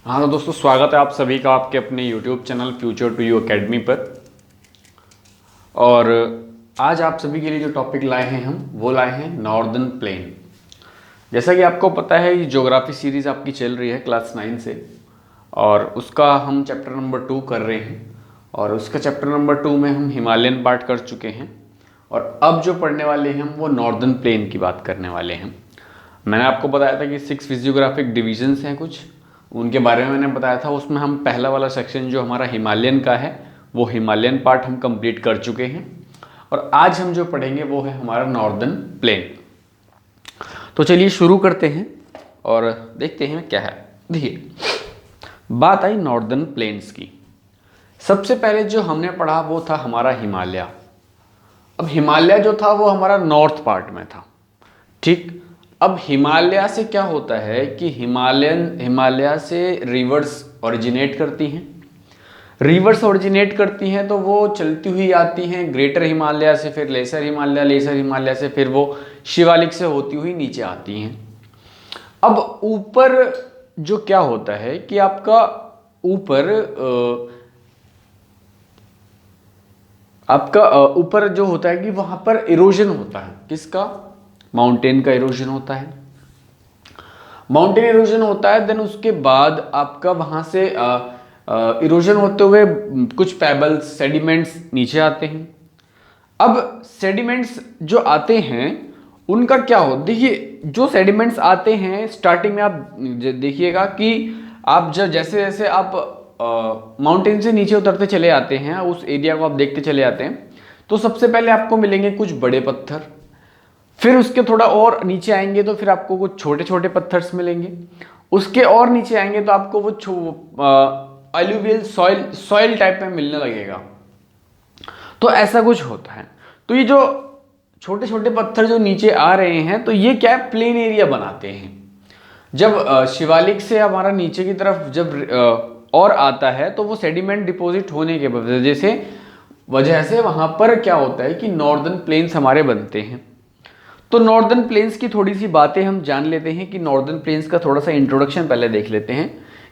हाँ तो दोस्तों, स्वागत है आप सभी का आपके अपने YouTube channel future to you academy पर। और आज आप सभी के लिए जो टॉपिक लाए हैं हम वो लाए हैं नॉर्दर्न प्लेन। जैसा कि आपको पता है, ये ज्योग्राफी सीरीज़ आपकी चल रही है क्लास 9 से, और उसका हम चैप्टर नंबर 2 कर रहे हैं। और उसका चैप्टर नंबर 2 में हम हिमालयन पार्ट कर चुके हैं, और अब जो पढ़ने वाले हैं हम वो नॉर्दर्न प्लेन की बात करने वाले हैं। मैंने आपको बताया था कि 6 फिजियोग्राफिक डिविजन्स हैं कुछ, उनके बारे में मैंने बताया था। उसमें हम पहला वाला सेक्शन जो हमारा हिमालयन का है वो हिमालयन पार्ट हम कंप्लीट कर चुके हैं, और आज हम जो पढ़ेंगे वो है हमारा नॉर्दर्न प्लेन। तो चलिए शुरू करते हैं और देखते हैं क्या है। देखिए, बात आई नॉर्दर्न प्लेन्स की। सबसे पहले जो हमने पढ़ा वो था हमारा हिमालय। अब हिमालय जो था वो हमारा नॉर्थ पार्ट में था, ठीक। अब हिमालय से क्या होता है कि हिमालय से रिवर्स ओरिजिनेट करती हैं। रिवर्स ओरिजिनेट करती हैं तो वो चलती हुई आती हैं ग्रेटर हिमालय से, फिर लेसर हिमालय, लेसर हिमालय से फिर वो शिवालिक से होती हुई नीचे आती हैं। अब ऊपर जो क्या होता है कि आपका ऊपर जो होता है कि वहां पर इरोजन होता है। किसका? माउंटेन का इरोजन होता है। माउंटेन इरोजन होता है, देन उसके बाद आपका वहां से इरोजन होते हुए कुछ पेबल्स, सेडिमेंट्स नीचे आते हैं। अब सेडिमेंट्स जो आते हैं उनका क्या हो, देखिए जो सेडिमेंट्स आते हैं स्टार्टिंग में आप देखिएगा कि आप जब जैसे जैसे आप माउंटेन से नीचे उतरते चले आते हैं, उस एरिया को आप देखते चले आते हैं, तो सबसे पहले आपको मिलेंगे कुछ बड़े पत्थर। फिर उसके थोड़ा और नीचे आएंगे तो फिर आपको कुछ छोटे छोटे पत्थर्स मिलेंगे। उसके और नीचे आएंगे तो आपको वो एलुवियल सॉइल टाइप में मिलने लगेगा। तो ऐसा कुछ होता है। तो ये जो छोटे छोटे पत्थर जो नीचे आ रहे हैं तो ये क्या है, प्लेन एरिया बनाते हैं। जब शिवालिक से हमारा नीचे की तरफ जब और आता है तो वो सेडिमेंट डिपॉजिट होने के वजह से वहां पर क्या होता है कि नॉर्दर्न प्लेन्स हमारे बनते हैं। तो नॉर्दर्न प्लेन्स की थोड़ी सी बातें हम जान लेते हैं कि नॉर्दर्न प्लेन्स का थोड़ा सा इंट्रोडक्शन पहले देख लेते हैं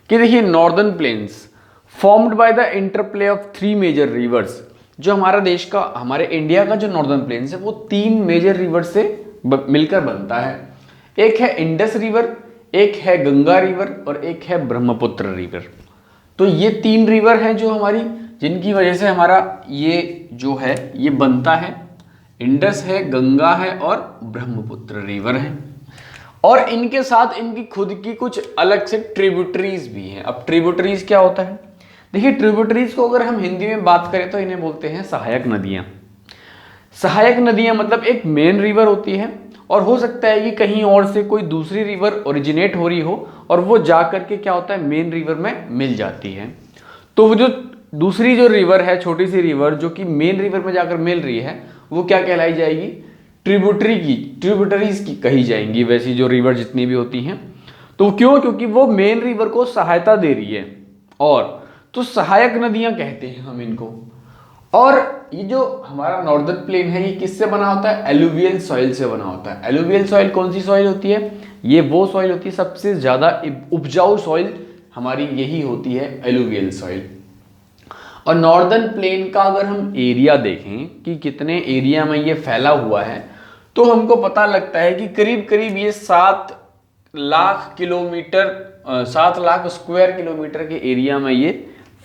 कि देखिए, northern plains formed by the interplay of 3 major rivers. जो हमारा देश का, हमारे इंडिया का जो नॉर्दर्न प्लेन्स है वो 3 मेजर रिवर से मिलकर बनता है। एक है इंडस रिवर, एक है गंगा रिवर, और एक है ब्रह्मपुत्र रिवर। तो ये 3 रिवर हैं जो हमारी, जिनकी वजह से हमारा ये जो है ये बनता है। इंडस है, गंगा है और ब्रह्मपुत्र रिवर है। और इनके साथ इनकी खुद की कुछ अलग से ट्रिब्यूटरीज भी हैं। अब ट्रिब्यूटरीज क्या होता है, देखिए ट्रिब्यूटरीज को अगर हम हिंदी में बात करें तो इन्हें बोलते हैं सहायक नदियां। सहायक नदियां मतलब एक मेन रिवर होती है, और हो सकता है कि कहीं और से कोई दूसरी रिवर ओरिजिनेट हो रही हो और वो जा करके क्या होता है मेन रिवर में मिल जाती है। तो वो जो दूसरी जो रिवर है, छोटी सी रिवर जो कि मेन रिवर में जाकर मिल रही है, वो क्या कहलाई जाएगी, ट्रिब्यूटरीज की कही जाएंगी। वैसी जो रिवर जितनी भी होती हैं, तो क्यों, क्योंकि वो मेन रिवर को सहायता दे रही है, और तो सहायक नदियां कहते हैं हम इनको। और ये जो हमारा नॉर्दर्न प्लेन है ये किससे बना होता है, एलुवियल सॉइल से बना होता है। एलुवियल सॉइल कौन सी सॉइल होती है, ये वो सॉइल होती है सबसे ज्यादा उपजाऊ सॉइल हमारी यही होती है, एलुवियल सॉइल। और नॉर्दर्न प्लेन का अगर हम एरिया देखें कि कितने एरिया में ये फैला हुआ है, तो हमको पता लगता है कि करीब करीब ये 7 lakh kilometre, 7 lakh square kilometre के एरिया में ये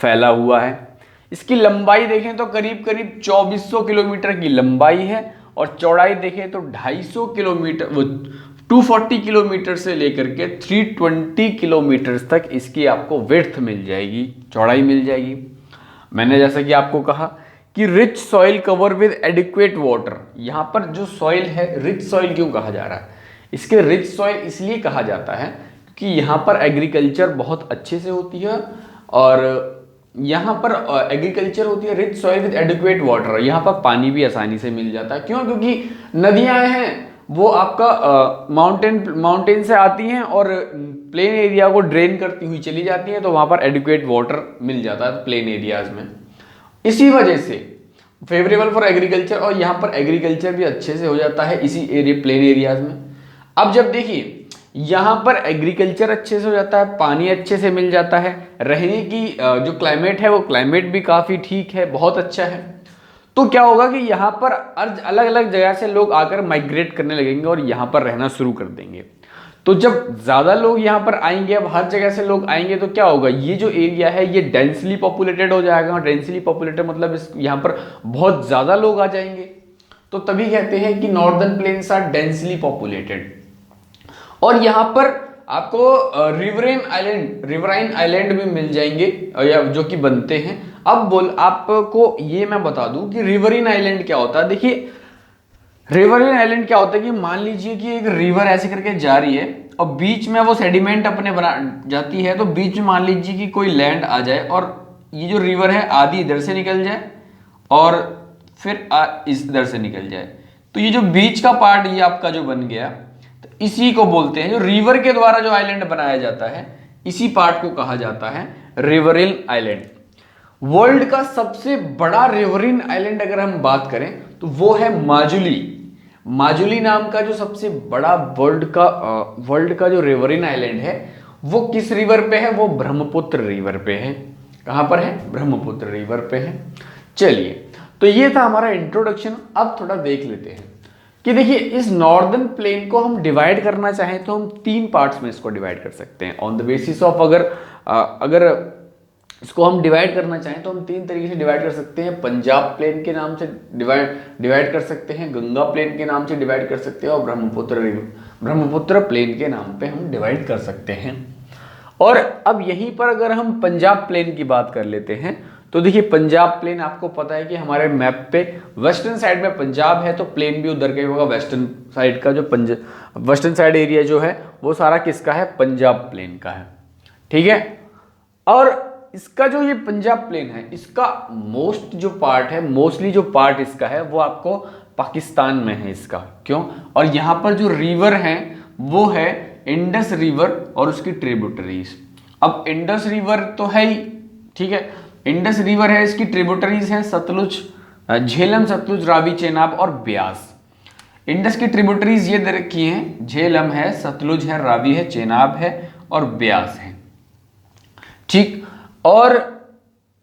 फैला हुआ है। इसकी लंबाई देखें तो करीब करीब 2400 किलोमीटर की लंबाई है, और चौड़ाई देखें तो 250 किलोमीटर, वो 240 किलोमीटर से लेकर के 320 किलोमीटर तक इसकी आपको विड्थ मिल जाएगी, चौड़ाई मिल जाएगी। मैंने जैसा कि आपको कहा कि rich soil cover with adequate water. यहाँ पर जो सॉइल है रिच सॉइल क्यों कहा जा रहा है, इसके रिच सॉइल इसलिए कहा जाता है कि यहाँ पर एग्रीकल्चर बहुत अच्छे से होती है, और यहाँ पर एग्रीकल्चर होती है rich soil with adequate water. यहाँ पर पानी भी आसानी से मिल जाता है। क्यों? क्योंकि नदियाँ हैं वो आपका माउंटेन से आती हैं और प्लेन एरिया को ड्रेन करती हुई चली जाती हैं, तो वहाँ पर एडिक्वेट वाटर मिल जाता है प्लेन एरियाज में। इसी वजह से फेवरेबल फॉर एग्रीकल्चर, और यहाँ पर एग्रीकल्चर भी अच्छे से हो जाता है इसी एरिया, प्लेन एरियाज में। अब जब देखिए यहाँ पर एग्रीकल्चर अच्छे से हो जाता है, पानी अच्छे से मिल जाता है, रहने की जो क्लाइमेट है वो क्लाइमेट भी काफ़ी ठीक है, बहुत अच्छा है। तो क्या होगा कि यहाँ पर अलग अलग जगह से लोग आकर माइग्रेट करने लगेंगे और यहाँ पर रहना शुरू कर देंगे। तो जब ज़्यादा लोग यहाँ पर आएंगे, अब हर जगह से लोग आएंगे, तो क्या होगा, ये जो एरिया है ये डेंसली पॉपुलेटेड हो जाएगा। डेंसली पॉपुलेटेड मतलब इस यहाँ पर बहुत ज़्यादा लोग आ जाएंगे, तो तभी कहते हैं कि northern plains are densely populated. और यहाँ पर आपको रिवराइन आइलैंड भी मिल जाएंगे, या जो कि बनते हैं। अब आपको ये मैं बता दूं कि रिवराइन आइलैंड क्या होता है। देखिए रिवराइन आइलैंड क्या होता है कि मान लीजिए कि एक रिवर ऐसे करके जा रही है और बीच में वो सेडिमेंट अपने बना जाती है, तो बीच में मान लीजिए कि कोई लैंड आ जाए और ये जो रिवर है आधी इधर से निकल जाए और फिर इस इधर से निकल जाए, तो ये जो बीच का पार्ट ये आपका जो बन गया, तो इसी को बोलते हैं, जो रिवर के द्वारा जो आइलैंड बनाया जाता है इसी पार्ट को कहा जाता है रिवराइन आइलैंड। वर्ल्ड का सबसे बड़ा रिवराइन आइलैंड अगर हम बात करें तो वो है माजुली। माजुली नाम का जो सबसे बड़ा वर्ल्ड का जो रिवराइन आइलैंड है वो किस रिवर पे है, वो ब्रह्मपुत्र रिवर पे है। कहां पर है, ब्रह्मपुत्र रिवर पे है। चलिए, तो ये था हमारा इंट्रोडक्शन। अब थोड़ा देख लेते हैं कि देखिए इस नॉर्दर्न प्लेन को हम डिवाइड करना चाहें तो हम 3 पार्ट्स में इसको डिवाइड कर सकते हैं ऑन द बेसिस ऑफ, अगर इसको हम डिवाइड करना चाहें तो हम 3 तरीके से डिवाइड कर सकते हैं। पंजाब प्लेन के नाम से डिवाइड कर सकते हैं, गंगा प्लेन के नाम से डिवाइड कर सकते हैं और ब्रह्मपुत्र प्लेन के नाम पे हम डिवाइड कर सकते हैं। और अब यहीं पर अगर हम पंजाब प्लेन की बात कर लेते हैं तो देखिए पंजाब प्लेन आपको पता है कि हमारे मैप पे वेस्टर्न साइड में पंजाब है, तो प्लेन भी उधर का ही होगा। वेस्टर्न साइड का जो वेस्टर्न साइड एरिया जो है वो सारा किसका है, पंजाब प्लेन का है। ठीक है, और इसका जो ये पंजाब प्लेन है इसका मोस्टली जो पार्ट इसका है वो आपको पाकिस्तान में है इसका। क्यों, और यहाँ पर जो रिवर है वो है इंडस रिवर और उसकी ट्रिब्यूटरीज। अब इंडस रिवर तो है ही, ठीक है, इंडस रिवर है, इसकी ट्रिब्यूटरीज है सतलुज, झेलम, सतलुज, रावी, चेनाब और ब्यास। इंडस की ट्रिब्यूटरीज ये दे रखी हैं, झेलम है, सतलुज है, रावी है, चेनाब है और ब्यास है। ठीक, और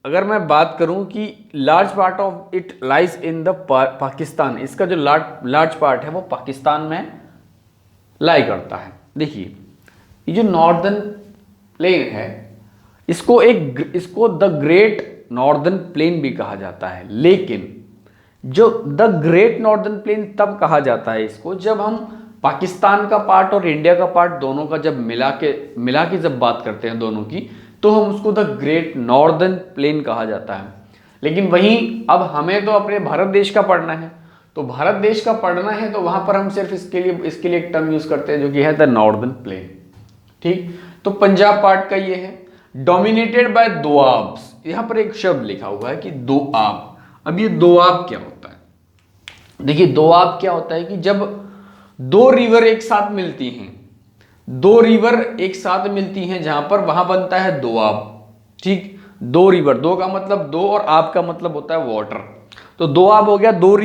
अगर मैं बात करूं कि large part of it lies in the Pakistan, इसका जो लार्ज पार्ट है वो पाकिस्तान में लाई करता है। देखिए ये जो नॉर्दर्न प्लेन है इसको द ग्रेट नॉर्दर्न प्लेन भी कहा जाता है, लेकिन जो द ग्रेट नॉर्दर्न प्लेन तब कहा जाता है इसको जब हम पाकिस्तान का पार्ट और इंडिया का पार्ट दोनों का जब मिला के जब बात करते हैं दोनों की, तो हम उसको द ग्रेट नॉर्दर्न प्लेन कहा जाता है। लेकिन वहीं अब हमें तो अपने भारत देश का पढ़ना है, तो भारत देश का पढ़ना है तो वहां पर हम सिर्फ इसके लिए एक टर्म यूज करते हैं जो कि है द नॉर्दर्न प्लेन। ठीक, तो पंजाब पार्ट का ये है, डोमिनेटेड बाय दोआब्स। यहां पर एक शब्द लिखा हुआ है कि दोआब। अब ये दोआब क्या होता है, देखिए दोआब क्या होता है कि जब 2 रिवर एक साथ मिलती हैं, 2 रिवर एक साथ मिलती हैं जहां पर, वहां बनता है दोआब। ठीक, 2 रिवर, 2 का मतलब 2 और आब का मतलब होता है वाटर, तो दोआब हो गया। 2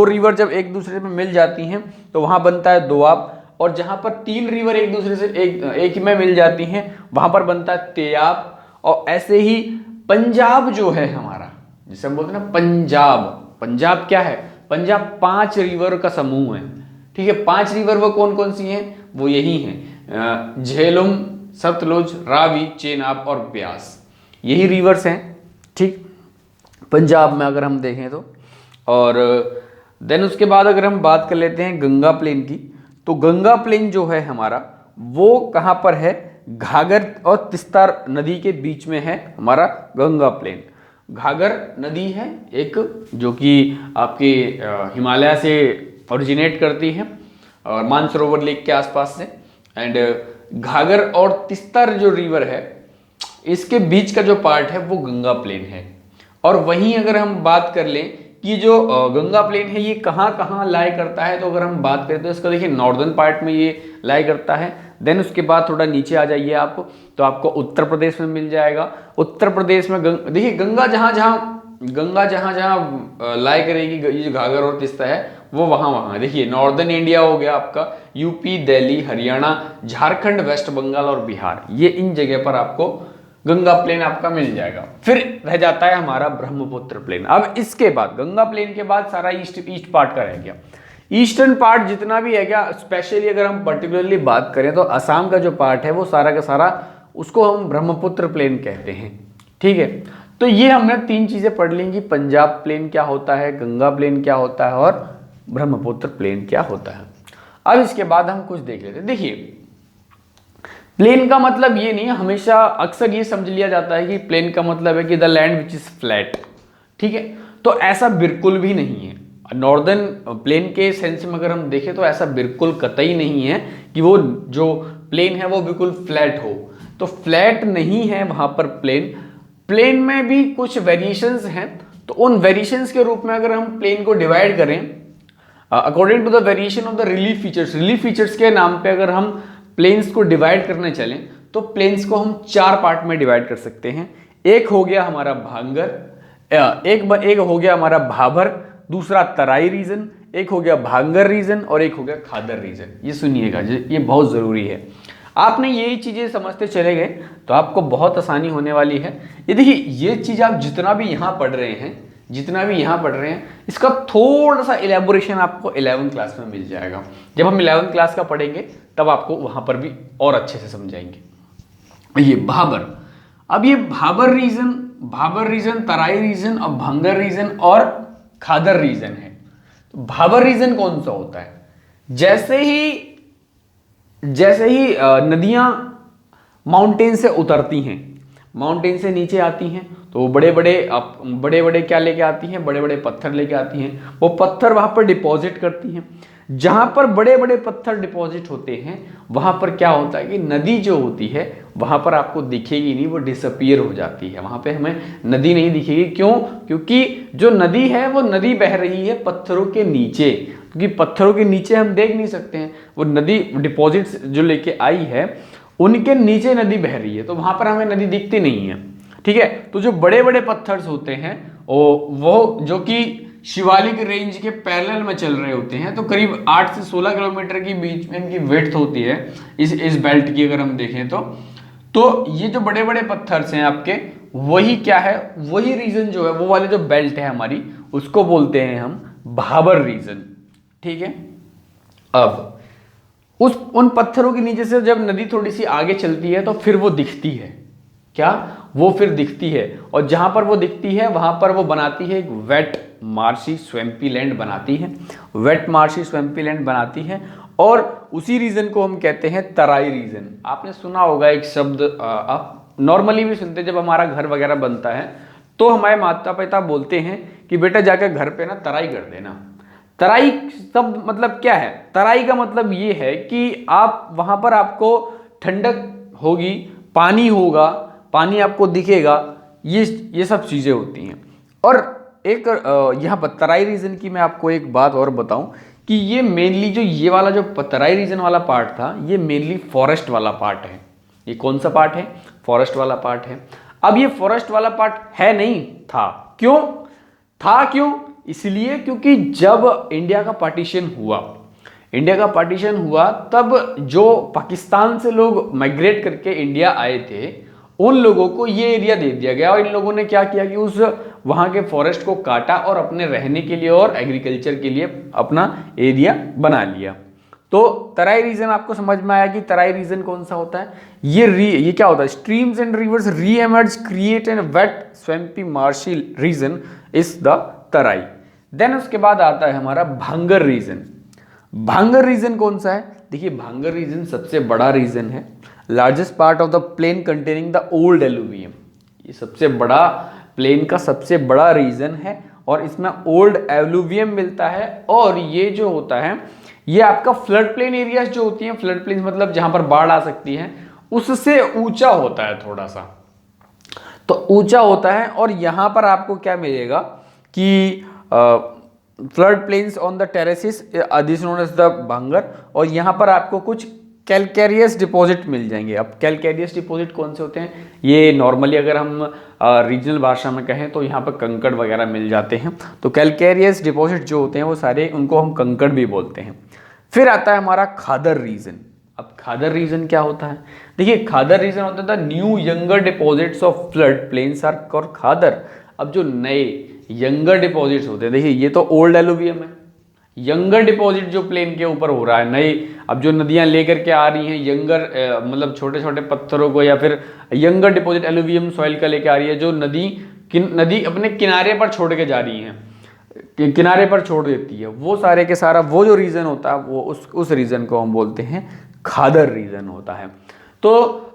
रिवर जब एक दूसरे में मिल जाती हैं तो वहां बनता है दोआब। और जहां पर 3 रिवर एक दूसरे से एक में मिल जाती हैं वहां पर बनता है तेयाब। और ऐसे ही पंजाब जो है हमारा, जिसे हम बोलते हैं ना पंजाब क्या है, पंजाब 5 रिवर का समूह है। ठीक है, 5 रिवर वो कौन कौन सी हैं, वो यही हैं, झेलम, सतलुज, रावी, चेनाब और ब्यास, यही रिवर्स हैं। ठीक, पंजाब में अगर हम देखें तो। और देन उसके बाद अगर हम बात कर लेते हैं गंगा प्लेन की, तो गंगा प्लेन जो है हमारा वो कहाँ पर है, घाघर और तीस्ता नदी के बीच में है हमारा गंगा प्लेन। घाघर नदी है एक जो कि आपके हिमालय से ओरिजिनेट करती है और मानसरोवर लेक के आसपास से। एंड घाघर और तीस्ता जो रिवर है इसके बीच का जो पार्ट है वो गंगा प्लेन है। और वहीं अगर हम बात कर लें कि जो गंगा प्लेन है ये कहाँ कहाँ लाई करता है, तो अगर हम बात करें तो इसका देखिए नॉर्दर्न पार्ट में ये लाई करता है। देन उसके बाद थोड़ा नीचे आ जाइए आप तो आपको उत्तर प्रदेश में मिल जाएगा। उत्तर प्रदेश में देखिए गंगा जहाँ जहाँ लाई करेगी, ये जो घाघर और तीस्ता है वो वहां देखिए, नॉर्दर्न इंडिया हो गया आपका, यूपी, दिल्ली, हरियाणा, झारखंड, वेस्ट बंगाल और बिहार, ये इन जगह पर आपको गंगा प्लेन आपका मिल जाएगा। फिर रह जाता है हमारा ब्रह्मपुत्र प्लेन। अब इसके बाद गंगा प्लेन के बाद सारा ईस्ट पार्ट का रह गया। ईस्टर्न पार्ट जितना भी है क्या, स्पेशली अगर हम पर्टिकुलरली बात करें तो असम का जो पार्ट है वो सारा का सारा उसको हम ब्रह्मपुत्र प्लेन कहते हैं। ठीक है, तो ये हमने 3 चीजें पढ़ लेंगी, पंजाब प्लेन क्या होता है, गंगा प्लेन क्या होता है और ब्रह्मपुत्र प्लेन क्या होता है। अब इसके बाद हम कुछ देख लेते हैं। देखिए, प्लेन का मतलब ये नहीं है, हमेशा अक्सर ये समझ लिया जाता है कि प्लेन का मतलब है कि the land which is flat. ठीक है, तो ऐसा बिल्कुल भी नहीं है। नॉर्दर्न प्लेन के सेंस में अगर हम देखें तो ऐसा बिल्कुल कतई नहीं है कि वो जो प्लेन है वो बिल्कुल फ्लैट हो, तो फ्लैट नहीं है वहां पर प्लेन में भी कुछ वेरिएशंस हैं। तो उन वेरिएशंस के रूप में अगर हम प्लेन को डिवाइड करें according to the variation of the relief features के नाम पे अगर हम प्लेन्स को डिवाइड करने चलें तो प्लेन्स को हम 4 पार्ट में डिवाइड कर सकते हैं। एक हो गया हमारा भांगर, एक हो गया हमारा भाबर, दूसरा तराई रीजन, एक हो गया भांगर रीजन और एक हो गया खादर रीजन। ये सुनिएगा, ये बहुत जरूरी है। आपने यही चीजें समझते चले गए तो आपको बहुत आसानी होने वाली है। ये देखिए, ये चीज आप जितना भी यहाँ पढ़ रहे हैं इसका थोड़ा सा इलेबोरेशन आपको 11th क्लास में मिल जाएगा। जब हम 11th क्लास का पढ़ेंगे तब आपको वहां पर भी और अच्छे से समझाएंगे। ये भाबर, अब ये भाबर रीजन, तराई रीजन और भांगर रीजन और खादर रीजन है। तो भाबर रीजन कौन सा होता है, जैसे ही नदियां माउंटेन से उतरती हैं, माउंटेन से नीचे आती हैं तो वो बड़े बड़े क्या लेके आती हैं, बड़े बड़े पत्थर लेके आती हैं। वो पत्थर वहां पर डिपॉजिट करती हैं। जहां पर बड़े बड़े पत्थर डिपॉजिट होते हैं वहां पर क्या होता है कि नदी जो होती है वहां पर आपको दिखेगी नहीं, वो डिसअपियर हो जाती है। वहां पे हमें नदी नहीं दिखेगी। क्यों? क्योंकि जो नदी है वो नदी बह रही है पत्थरों के नीचे, क्योंकि पत्थरों के नीचे हम देख नहीं सकते हैं। वो नदी डिपॉजिट्स जो लेके आई है उनके नीचे नदी बह रही है, तो वहां पर हमें नदी दिखती नहीं है। ठीक है, तो जो बड़े बड़े पत्थर्स होते हैं वो जो कि शिवालिक रेंज के पैरेलल में चल रहे होते हैं, तो करीब 8 से 16 किलोमीटर की बीच में इनकी विड्थ होती है इस बेल्ट की अगर हम देखें तो ये जो बड़े बड़े पत्थर्स हैं आपके, वही क्या है, वही रीजन जो है, वो वाले जो बेल्ट है हमारी, उसको बोलते हैं हम भाबर रीजन। ठीक है, अब उन पत्थरों के नीचे से जब नदी थोड़ी सी आगे चलती है तो फिर वो दिखती है। क्या? वो फिर दिखती है, और जहां पर वो दिखती है वहां पर वो बनाती है एक वेट मार्शी स्वैम्पी लैंड बनाती है, वेट मार्शी स्वैम्पी लैंड बनाती है। और उसी रीजन को हम कहते हैं तराई रीजन। आपने सुना होगा एक शब्द, आप नॉर्मली भी सुनते, जब हमारा घर वगैरह बनता है तो हमारे माता पिता बोलते हैं कि बेटा जाकर घर पे ना तराई कर देना। तराई सब मतलब क्या है? तराई का मतलब ये है कि आप वहां पर आपको ठंडक होगी, पानी होगा, पानी आपको दिखेगा, ये सब चीजें होती हैं। और एक यहाँ पर तराई रीजन की मैं आपको एक बात और बताऊं कि ये मेनली जो ये वाला जो तराई रीजन वाला पार्ट था, ये मेनली फॉरेस्ट वाला पार्ट है। ये कौन सा पार्ट है? फॉरेस्ट वाला पार्ट है। अब ये फॉरेस्ट वाला पार्ट है नहीं, था। क्यों था? क्यों? इसलिए क्योंकि जब इंडिया का पार्टीशन हुआ तब जो पाकिस्तान से लोग माइग्रेट करके इंडिया आए थे उन लोगों को ये एरिया दे दिया गया, और इन लोगों ने क्या किया कि उस वहां के फॉरेस्ट को काटा और अपने रहने के लिए और एग्रीकल्चर के लिए अपना एरिया बना लिया। तो तराई रीजन आपको समझ में आया कि तराई रीजन कौन सा होता है? ये क्या होता है? Streams and rivers re emerge create an wet swampy marshy region is the Terai. Then उसके बाद आता है हमारा भांगर रीजन। भांगर रीजन कौन सा है? देखिए, भांगर रीजन सबसे बड़ा रीजन है, largest part of the plain containing the old alluvium. ये सबसे बड़ा प्लेन का सबसे बड़ा रीजन है और इसमें ओल्ड एलुवियम मिलता है। और ये जो होता है ये आपका फ्लड प्लेन एरियाज जो होती हैं, फ्लड प्लेन मतलब जहां पर बाढ़ आ सकती है, उससे ऊंचा होता है थोड़ा सा, तो ऊंचा होता है। और यहां पर आपको क्या मिलेगा कि flood plains on the terraces this known as the bhangar. और यहाँ पर आपको कुछ कैलकेरियस डिपॉजिट मिल जाएंगे। अब कैलकेरियस डिपॉजिट कौन से होते हैं, ये नॉर्मली अगर हम रीजनल भाषा में कहें तो यहाँ पर कंकड़ वगैरह मिल जाते हैं। तो कैलकेरियस डिपॉजिट जो होते हैं वो सारे, उनको हम कंकड़ भी बोलते हैं। फिर आता है हमारा खादर रीजन। अब खादर रीजन क्या होता है, देखिए खादर रीजन होता था new younger deposits of flood plains are called khadar. अब जो नए यंगर डिपॉजिट्स होते हैं, देखिए ये तो ओल्ड एलुवियम है, यंगर डिपॉजिट जो प्लेन के ऊपर हो रहा है नई, अब जो नदियां लेकर के आ रही हैं यंगर मतलब छोटे छोटे पत्थरों को, या फिर यंगर डिपॉजिट एलुवियम सॉइल का लेके आ रही है, जो नदी अपने किनारे पर छोड़ के जा रही है, किनारे पर छोड़ देती है, वो सारे के सारा वो जो रीजन होता है वो उस रीजन को हम बोलते हैं खादर रीजन होता है। तो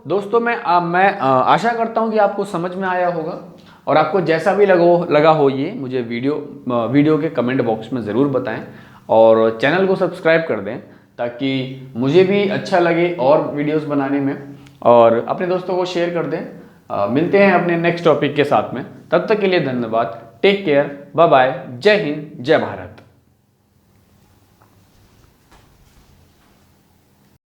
दोस्तों मैं आशा करता हूं कि आपको समझ में आया होगा, और आपको जैसा भी लगा हो ये मुझे वीडियो के कमेंट बॉक्स में ज़रूर बताएं, और चैनल को सब्सक्राइब कर दें ताकि मुझे भी अच्छा लगे और वीडियोस बनाने में, और अपने दोस्तों को शेयर कर दें। मिलते हैं अपने नेक्स्ट टॉपिक के साथ में, तब तक के लिए धन्यवाद, टेक केयर, बाय बाय, जय हिंद, जय भारत।